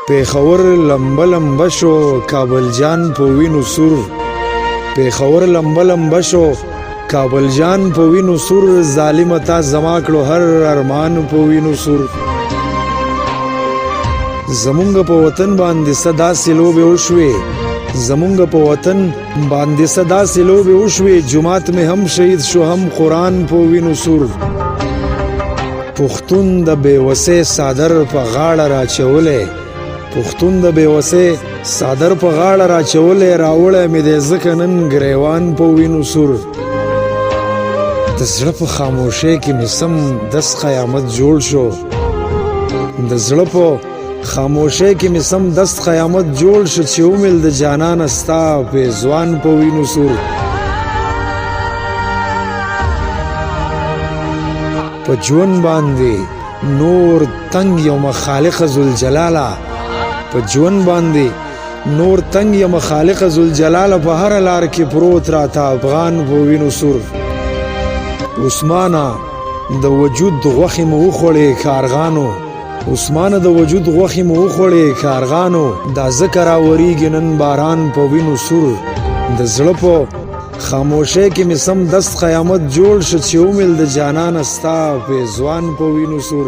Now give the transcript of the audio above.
پیښور لمبه لمبه شو کابل جان په وینو سور پیښور لمبه لمبه شو کابل جان په وینو سور ظالم تا زما کړو هر ارمان په وینو سور زمونږ په وطن باندې صدا سلوبې وشوې زمونږ په وطن باندې صدا سلوبې وشوې جماعت مې هم شهید شو هم قرآن په وینو سور پښتون د بېوسۍ صادر په غاړه راچولی پښتون د بېوسۍ صادر په غاړه راچولی راوړی مې دی ځکه نن ګریوان په وینو سور د زړه په خاموشۍ کې مې سم دس قیامت جوړ شو د زړه په خاموشۍ کې مې سم دست قیامت جوړ شو چې ومیل د جانانه ستا پېزوان په وینو سور په ژوند باندې نور تنگ یم خالق ذوالجلاله په ژوند باندې نور تنگ یم خالق ذوالجلاله په هره لار کې پروت راته افغان په وینو سور عثمانه د وجود غوښې مو وخوړې کارغانو عثمانه د وجود غوښې مو وخوړې کارغانو دا ځکه راورېږي نن باران په وینو سور د زړه په خاموشۍ کې مې سم دست قیامت جوړ شو چې ومیل د جانانه ستا پېزوان په وینو سور